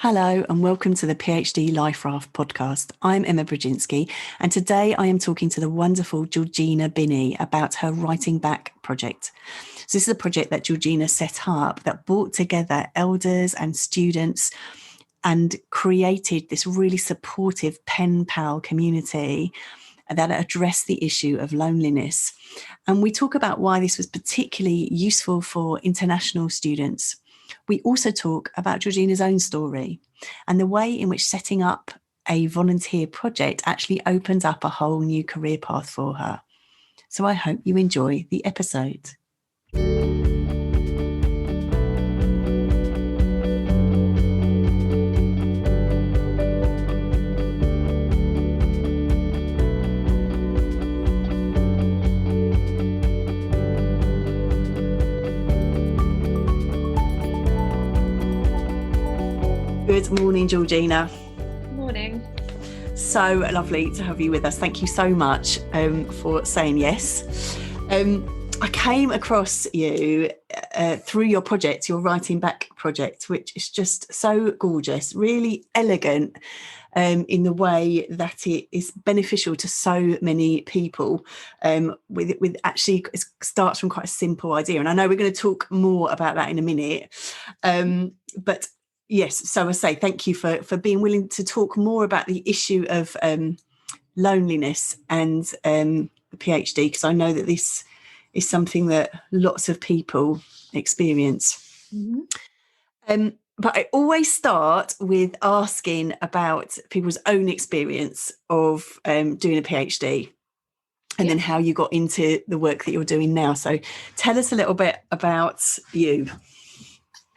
Hello and welcome to the PhD Life Raft podcast. I'm Emma Brzezinski and today I am talking to the wonderful Georgina Binnie about her Writing Back project. So this is a project that Georgina set up that brought together elders and students and created this really supportive pen pal community that addressed the issue of loneliness. And we talk about why this was particularly useful for international students. We also talk about Georgina's own story and the way in which setting up a volunteer project actually opens up a whole new career path for her. So I hope you enjoy the episode. Good morning, Georgina. Morning. So lovely to have you with us. Thank you so much for saying yes. I came across you through your project, your Writing Back project, which is just so gorgeous, really elegant in the way that it is beneficial to so many people. With actually, it starts from quite a simple idea, and I know we're going to talk more about that in a minute. But yes, so I say thank you for being willing to talk more about the issue of loneliness and the PhD, because I know that this is something that lots of people experience. Mm-hmm. But I always start with asking about people's own experience of doing a PhD and then how you got into the work that you're doing now. So tell us a little bit about you.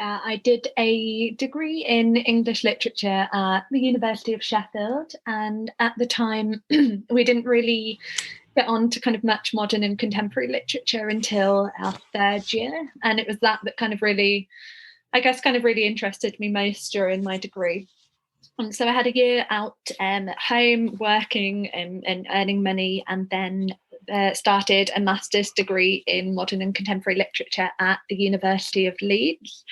I did a degree in English literature at the University of Sheffield, and at the time we didn't really get on to kind of much modern and contemporary literature until our third year, and it was that kind of really, really interested me most during my degree. And so I had a year out at home working and earning money, and then started a master's degree in modern and contemporary literature at the University of Leeds.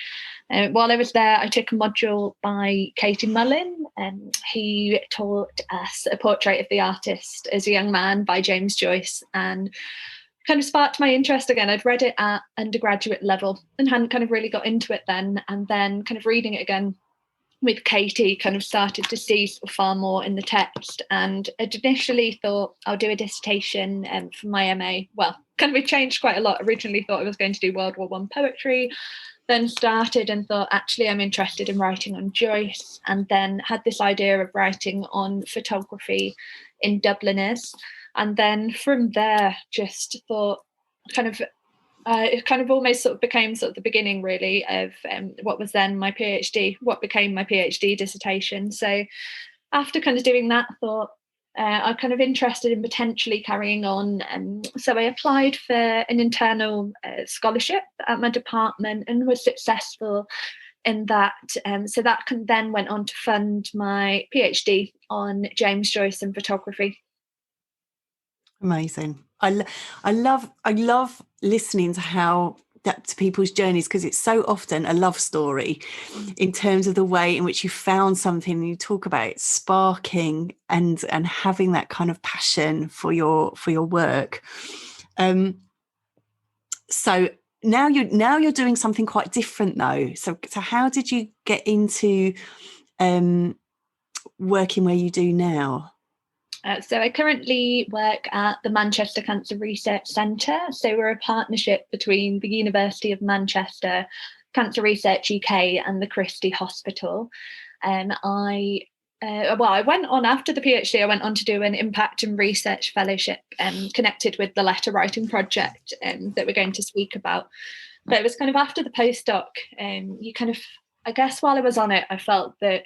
While I was there, I took a module by Katie Mullin, and he taught us A Portrait of the Artist as a Young Man by James Joyce, and kind of sparked my interest again. I'd read it at undergraduate level and hadn't kind of really got into it then, and then kind of reading it again with Katie kind of started to see far more in the text, and I'd initially thought I'll do a dissertation for my MA. Well, kind of it changed quite a lot. Originally thought I was going to do World War I poetry, then started and thought actually I'm interested in writing on Joyce, and then had this idea of writing on photography in Dubliners, and then from there just thought it kind of almost sort of became sort of the beginning really of what was then my PhD, what became my PhD dissertation. So after kind of doing that, thought I'm kind of interested in potentially carrying on. So I applied for an internal scholarship at my department and was successful in that. So that then went on to fund my PhD on James Joyce and photography. Amazing. I love listening to to people's journeys, because it's so often a love story in terms of the way in which you found something and you talk about it sparking and having that kind of passion for your work. So now you're doing something quite different though. So how did you get into working where you do now? So I currently work at the Manchester Cancer Research Centre. So we're a partnership between the University of Manchester, Cancer Research UK and the Christie Hospital. I went on after the PhD, I went on to do an impact and research fellowship connected with the letter writing project that we're going to speak about. But it was kind of after the postdoc, I guess while I was on it, I felt that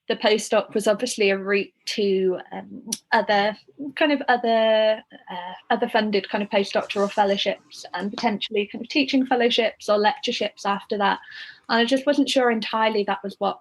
the postdoc was obviously a route to other funded kind of postdoctoral fellowships and potentially kind of teaching fellowships or lectureships after that. And I just wasn't sure entirely that was what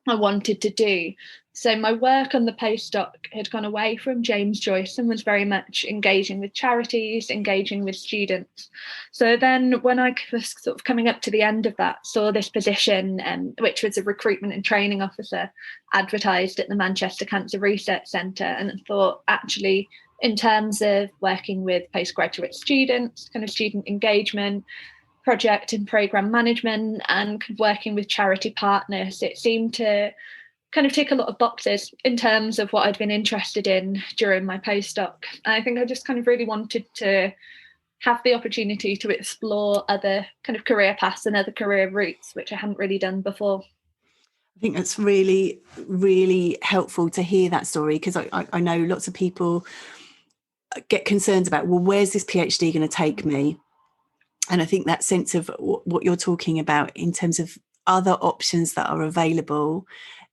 I wanted to do. So my work on the postdoc had gone away from James Joyce and was very much engaging with charities, engaging with students. So then when I was sort of coming up to the end of that, saw this position, which was a recruitment and training officer, advertised at the Manchester Cancer Research Centre, and thought, actually, in terms of working with postgraduate students, kind of student engagement, project and program management, and working with charity partners, it seemed to kind of tick a lot of boxes in terms of what I'd been interested in during my postdoc. And I think I just kind of really wanted to have the opportunity to explore other kind of career paths and other career routes, which I hadn't really done before. I think that's really, really helpful to hear that story, because I know lots of people get concerned about, well, where's this PhD going to take me? And I think that sense of what you're talking about in terms of other options that are available,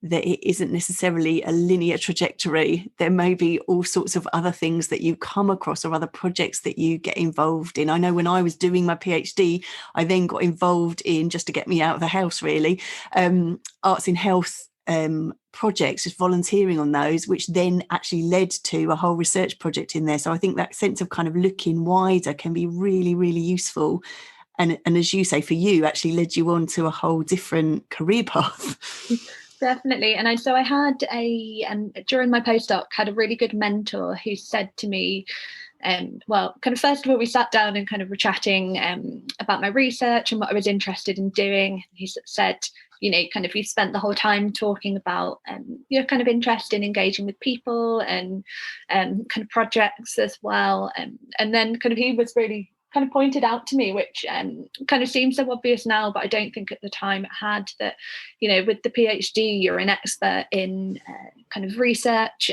that it isn't necessarily a linear trajectory. There may be all sorts of other things that you come across or other projects that you get involved in. I know when I was doing my PhD, I then got involved in, just to get me out of the house really, arts in health projects, just volunteering on those, which then actually led to a whole research project in there. So I think that sense of kind of looking wider can be really, really useful. And as you say, for you, actually led you on to a whole different career path. Definitely. And so I had during my postdoc, had a really good mentor who said to me, well, kind of first of all, we sat down and kind of were chatting about my research and what I was interested in doing. He said, kind of, you spent the whole time talking about your kind of interest in engaging with people and kind of projects as well. And then kind of he was really kind of pointed out to me, which kind of seems so obvious now, but I don't think at the time it had, that, with the PhD, you're an expert in kind of research,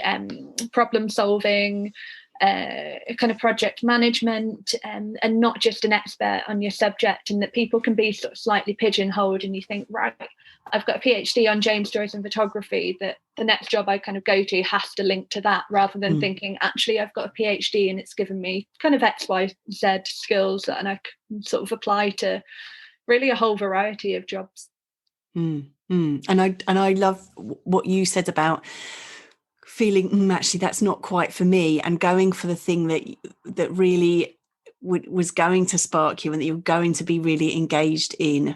problem solving, kind of project management, and not just an expert on your subject, and that people can be sort of slightly pigeonholed, and you think, right, I've got a PhD on James Joyce and photography, that the next job I kind of go to has to link to that, rather than thinking, actually, I've got a PhD and it's given me kind of X, Y, Z skills, and I can sort of apply to really a whole variety of jobs. And I love what you said about feeling, actually, that's not quite for me, and going for the thing that really was going to spark you and that you're going to be really engaged in,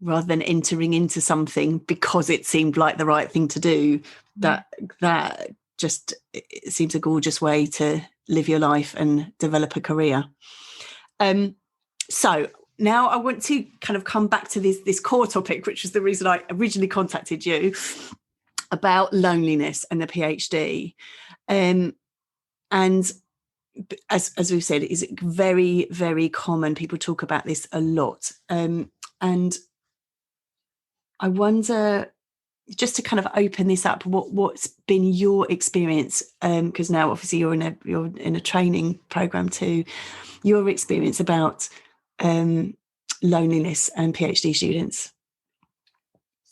rather than entering into something because it seemed like the right thing to do. That just, it seems a gorgeous way to live your life and develop a career. So now I want to kind of come back to this core topic, which is the reason I originally contacted you, about loneliness and the PhD. And as we've said, it is very, very common. People talk about this a lot. And I wonder, just to kind of open this up, what's been your experience? Because now obviously you're in a training program too. Your experience about loneliness and PhD students.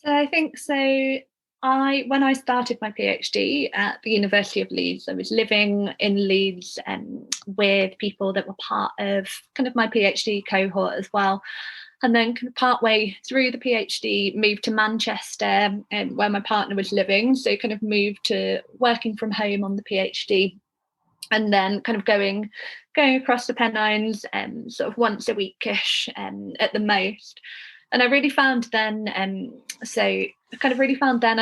So I think so. When I started my PhD at the University of Leeds, I was living in Leeds with people that were part of kind of my PhD cohort as well. And then kind of partway through the PhD, moved to Manchester, where my partner was living. So kind of moved to working from home on the PhD, and then kind of going across the Pennines sort of once a weekish at the most. And I really found then, I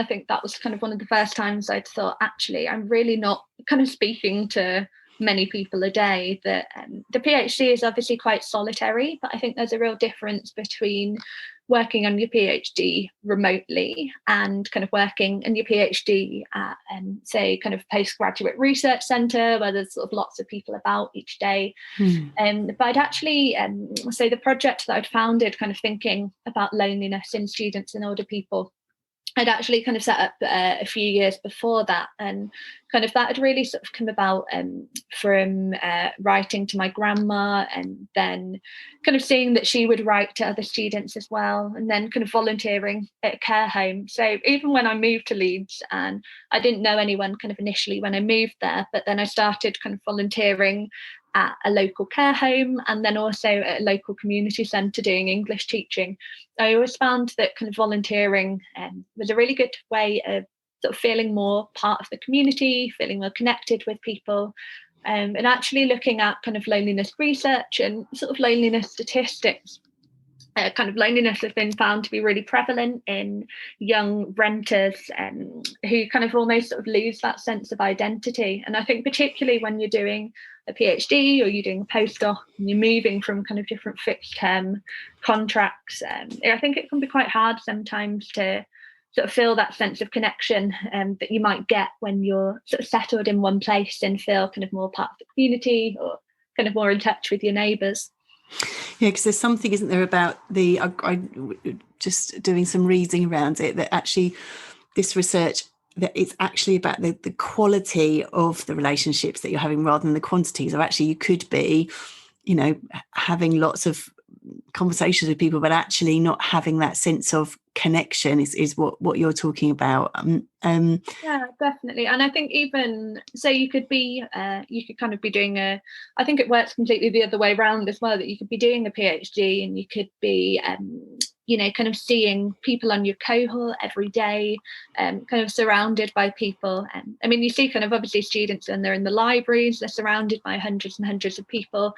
think that was kind of one of the first times I'd thought, actually, I'm really not kind of speaking to many people a day. That the PhD is obviously quite solitary, but I think there's a real difference between working on your PhD remotely and kind of working in your PhD at, say, kind of postgraduate research centre, where there's sort of lots of people about each day. But I'd actually, so the project that I'd founded, kind of thinking about loneliness in students and older people, I'd actually kind of set up a few years before that, and kind of that had really sort of come about from writing to my grandma, and then kind of seeing that she would write to other students as well, and then kind of volunteering at a care home. So even when I moved to Leeds, and I didn't know anyone kind of initially when I moved there, but then I started kind of volunteering at a local care home and then also at a local community centre doing English teaching, I always found that kind of volunteering was a really good way of sort of feeling more part of the community, feeling more connected with people, and actually looking at kind of loneliness research and sort of loneliness statistics. Kind of loneliness has been found to be really prevalent in young renters who kind of almost sort of lose that sense of identity. And I think particularly when you're doing a PhD or you're doing a postdoc and you're moving from kind of different fixed term contracts, I think it can be quite hard sometimes to sort of feel that sense of connection that you might get when you're sort of settled in one place and feel kind of more part of the community or kind of more in touch with your neighbours. Yeah, because there's something, isn't there, about I just doing some reading around it, that actually this research, that it's actually about the quality of the relationships that you're having rather than the quantities. Or actually you could be, having lots of conversations with people, but actually not having that sense of connection is what you're talking about. Yeah, definitely. And I think even so, you could kind of be doing I think it works completely the other way around as well, that you could be doing a PhD and you could be kind of seeing people on your cohort every day, kind of surrounded by people. I mean, you see kind of obviously students when they're in the libraries, they're surrounded by hundreds and hundreds of people.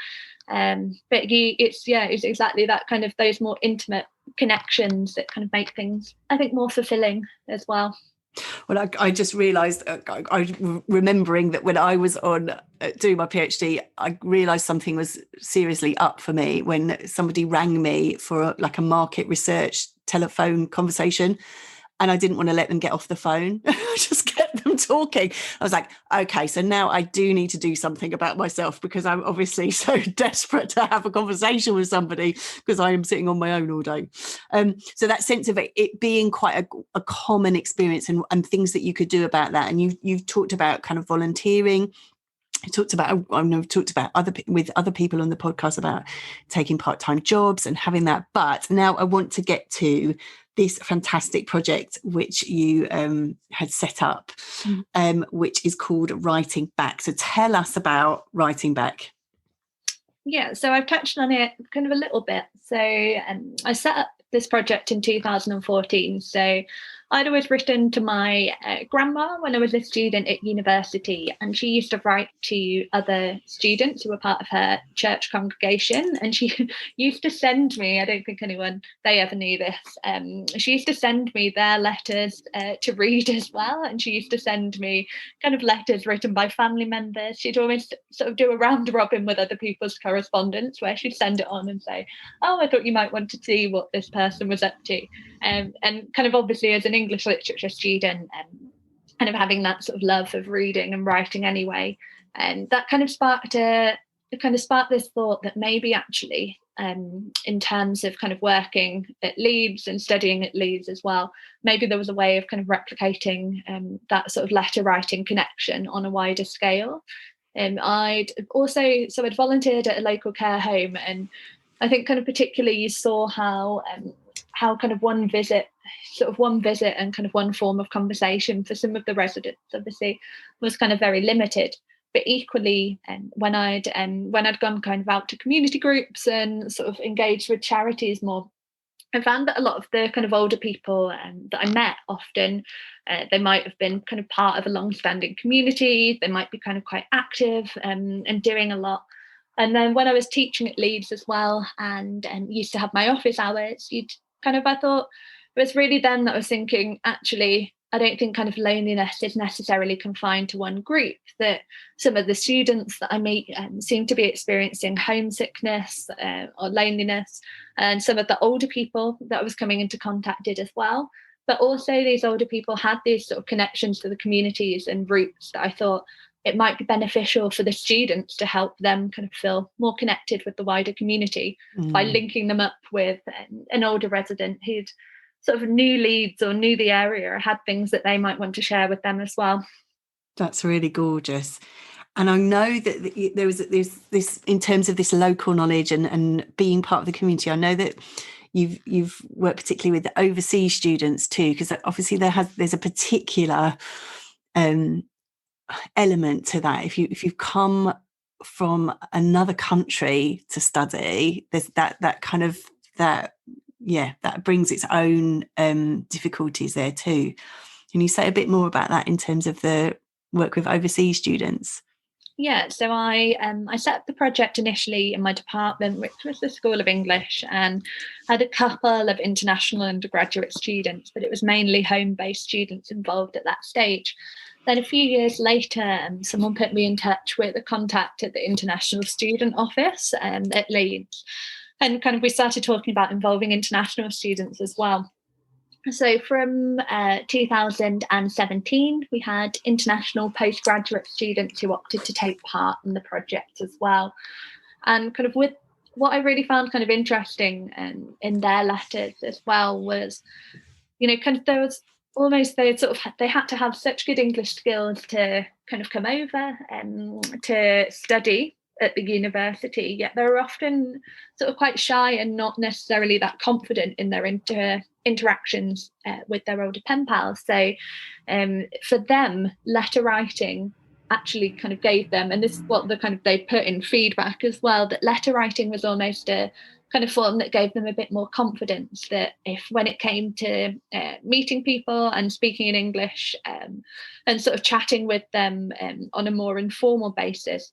But it's exactly that kind of those more intimate connections that kind of make things, I think, more fulfilling as well. Well, I just realised, remembering that when I was on doing my PhD, I realised something was seriously up for me when somebody rang me for a market research telephone conversation. And I didn't want to let them get off the phone. I just kept them talking. I was like, okay, so now I do need to do something about myself, because I'm obviously so desperate to have a conversation with somebody because I am sitting on my own all day. So that sense of it being quite a common experience and things that you could do about that. And you've talked about kind of volunteering. I've talked about with other people on the podcast about taking part-time jobs and having that. But now I want to get to this fantastic project which you had set up, which is called Writing Back. So tell us about Writing Back. Yeah, so I've touched on it kind of a little bit. So I set up this project in 2014. So I'd always written to my grandma when I was a student at university, and she used to write to other students who were part of her church congregation. And she used to send me, I don't think they ever knew this, she used to send me their letters to read as well. And she used to send me kind of letters written by family members. She'd always sort of do a round robin with other people's correspondence where she'd send it on and say, oh, I thought you might want to see what this person was up to. And kind of obviously as an English literature student, kind of having that sort of love of reading and writing anyway, and that kind of sparked this thought that maybe actually in terms of kind of working at Leeds and studying at Leeds as well, maybe there was a way of kind of replicating that sort of letter writing connection on a wider scale. I'd volunteered at a local care home, and I think kind of particularly you saw how kind of one visit and kind of one form of conversation for some of the residents obviously was kind of very limited. But equally, when I'd gone kind of out to community groups and sort of engaged with charities more, I found that a lot of the kind of older people that I met often, they might have been kind of part of a long-standing community. They might be kind of quite active and doing a lot. And then when I was teaching at Leeds as well and used to have my office hours, I thought it was really then that I was thinking, actually, I don't think kind of loneliness is necessarily confined to one group, that some of the students that I meet seem to be experiencing homesickness or loneliness, and some of the older people that I was coming into contact did as well. But also these older people had these sort of connections to the communities and roots that I thought it might be beneficial for the students to help them kind of feel more connected with the wider community by linking them up with an older resident who'd sort of knew Leeds or knew the area or had things that they might want to share with them as well. That's really gorgeous. And I know that there's this in terms of this local knowledge and being part of the community. I know that you've worked particularly with the overseas students too, because obviously there's a particular element to that. If you've come from another country to study, there's that brings its own difficulties there too. Can you say a bit more about that in terms of the work with overseas students? Yeah, so I set up the project initially in my department, which was the School of English, and had a couple of international undergraduate students, but it was mainly home-based students involved at that stage. Then a few years later, someone put me in touch with a contact at the International Student Office at Leeds, and kind of we started talking about involving international students as well. So from 2017, we had international postgraduate students who opted to take part in the project as well. And kind of with what I really found kind of interesting in their letters as well was, kind of there was almost they had to have such good English skills to kind of come over to study at the university, yet they're often sort of quite shy and not necessarily that confident in their interactions with their older pen pals. So for them, letter writing actually kind of gave them, and this is what they put in feedback as well, that letter writing was almost a kind of form that gave them a bit more confidence, that if when it came to meeting people and speaking in English and sort of chatting with them on a more informal basis,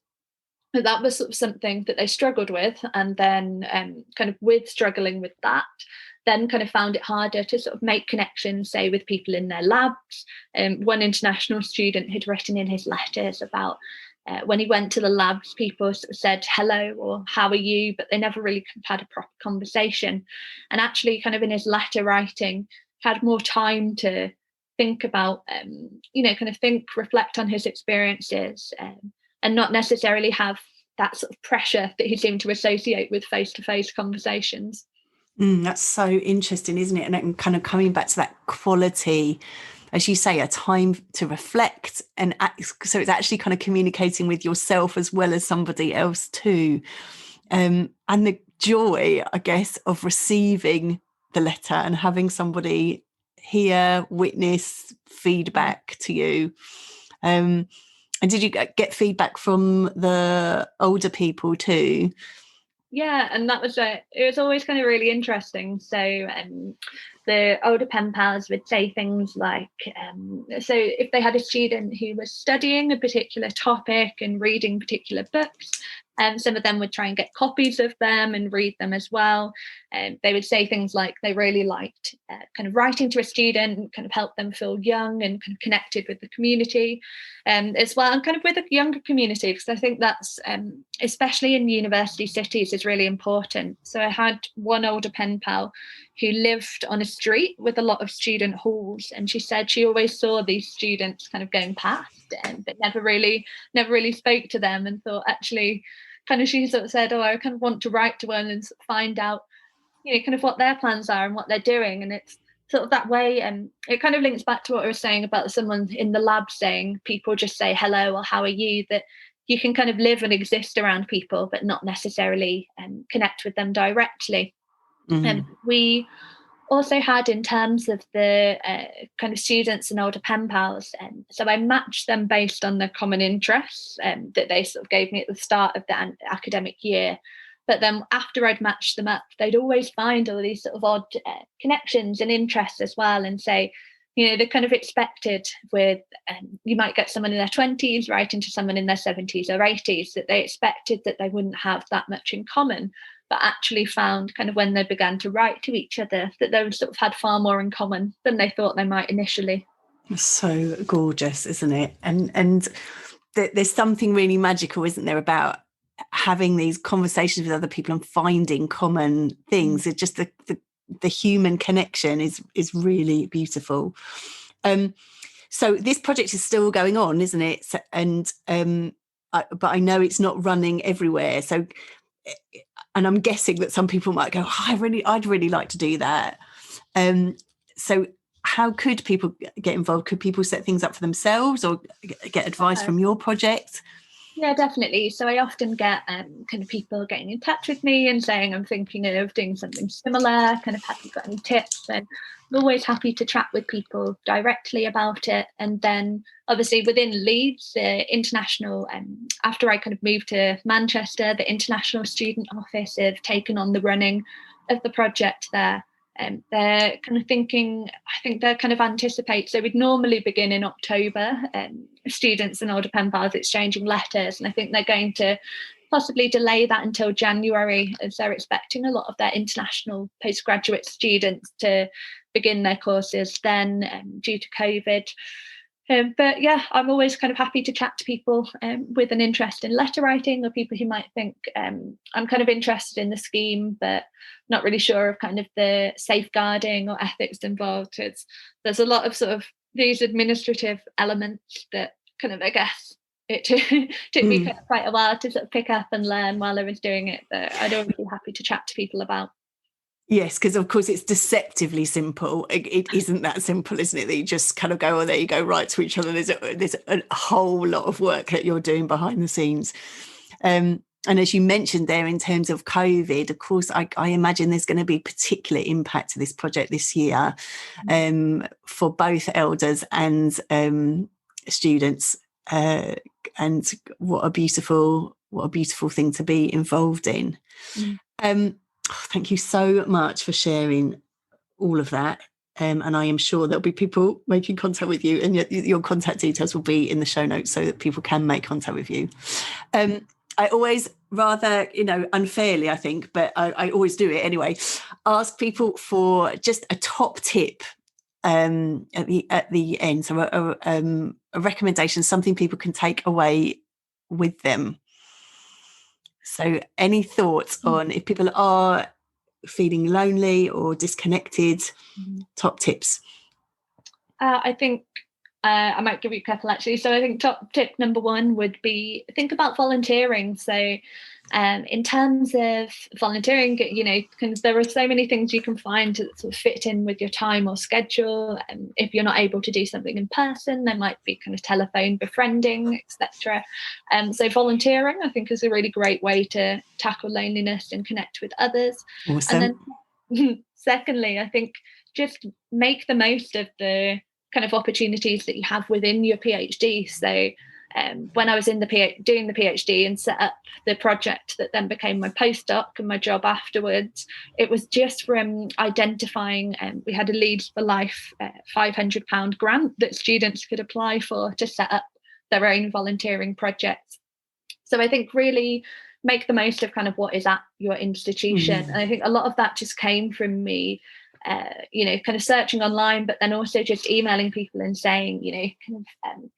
that was sort of something that they struggled with, and then kind of with struggling with that, then kind of found it harder to sort of make connections, say, with people in their labs. One international student had written in his letters about when he went to the labs, people sort of said hello or how are you, but they never really had a proper conversation. And actually kind of in his letter writing had more time to think about, reflect on his experiences, and not necessarily have that sort of pressure that he seemed to associate with face-to-face conversations. That's so interesting, isn't it? And kind of coming back to that quality, as you say, a time to reflect, and so it's actually kind of communicating with yourself as well as somebody else too. And the joy, I guess, of receiving the letter and having somebody hear, witness, feedback to you. And did you get feedback from the older people too? Yeah, and that was it was always kind of really interesting. So the older pen pals would say things like, so if they had a student who was studying a particular topic and reading particular books, some of them would try and get copies of them and read them as well. They would say things like they really liked kind of writing to a student and kind of help them feel young and kind of connected with the community as well, and kind of with a younger community, because I think that's, especially in university cities, is really important. So I had one older pen pal who lived on a street with a lot of student halls, and she said she always saw these students kind of going past, but never really spoke to them, and thought actually kind of she sort of said, oh, I kind of want to write to one and find out, kind of what their plans are and what they're doing. And it's sort of that way, and it kind of links back to what I was saying about someone in the lab saying people just say hello or how are you, that you can kind of live and exist around people but not necessarily connect with them directly. And we also had, in terms of the kind of students and older pen pals, so I matched them based on their common interests that they sort of gave me at the start of the academic year. But then after I'd matched them up, they'd always find all these sort of odd connections and interests as well, and say, they're kind of expected with, you might get someone in their 20s writing to someone in their 70s or 80s, that they expected that they wouldn't have that much in common, but actually found kind of when they began to write to each other that they sort of had far more in common than they thought they might initially. So gorgeous, isn't it? And there's something really magical, isn't there, about having these conversations with other people and finding common things. It's just the human connection is really beautiful. So this project is still going on, isn't it? And but I know it's not running everywhere. So, and I'm guessing that some people might go, oh, I'd really like to do that. So how could people get involved? Could people set things up for themselves or get advice from your project? Yeah, definitely. So I often get kind of people getting in touch with me and saying, I'm thinking of doing something similar, kind of have you got any tips? And always happy to chat with people directly about it. And then obviously within Leeds, the international, after I kind of moved to Manchester, the International Student Office have taken on the running of the project there. They're kind of thinking, I think they're kind of anticipate, so we'd normally begin in October, students and older pen pals exchanging letters, and I think they're going to possibly delay that until January, as they're expecting a lot of their international postgraduate students to begin their courses then, due to COVID. But yeah, I'm always kind of happy to chat to people with an interest in letter writing, or people who might think I'm kind of interested in the scheme, but not really sure of kind of the safeguarding or ethics involved. There's a lot of sort of these administrative elements that kind of, I guess, it took me quite a while to sort of pick up and learn while I was doing it, but I'd always be happy to chat to people about. Yes, because of course it's deceptively simple. It isn't that simple, isn't it? That you just kind of go, oh, there you go, write to each other. There's a whole lot of work that you're doing behind the scenes. And as you mentioned there, in terms of COVID, of course, I imagine there's going to be particular impact to this project this year, for both elders and students. And what a beautiful thing to be involved in. Thank you so much for sharing all of that. And I am sure there'll be people making contact with you, and your contact details will be in the show notes so that people can make contact with you. I always, rather, unfairly, I think, but I always do it anyway, ask people for just a top tip at the end. So a recommendation, something people can take away with them. So any thoughts on, if people are feeling lonely or disconnected, top tips? I think I might give you a couple actually. So I think top tip number one would be think about volunteering. So in terms of volunteering, there are so many things you can find to sort of fit in with your time or schedule. And if you're not able to do something in person, there might be kind of telephone befriending, etc. So volunteering, I think, is a really great way to tackle loneliness and connect with others. Awesome. And then secondly, I think just make the most of the kind of opportunities that you have within your PhD. So when I was doing the PhD and set up the project that then became my postdoc and my job afterwards, it was just from identifying, we had a Leeds for Life £500 grant that students could apply for to set up their own volunteering projects. So I think really make the most of kind of what is at your institution. And I think a lot of that just came from me kind of searching online, but then also just emailing people and saying,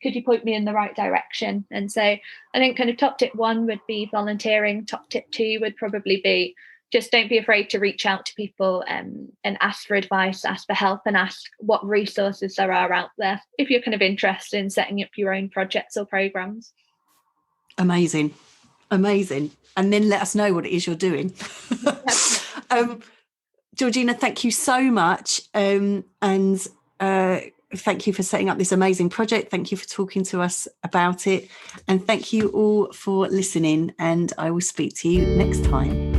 could you point me in the right direction? And so I think kind of top tip one would be volunteering. Top tip two would probably be just don't be afraid to reach out to people and ask for advice, ask for help, and ask what resources there are out there if you're kind of interested in setting up your own projects or programs. Amazing. And then let us know what it is you're doing. Georgina, thank you so much. And thank you for setting up this amazing project. Thank you for talking to us about it. And thank you all for listening. And I will speak to you next time.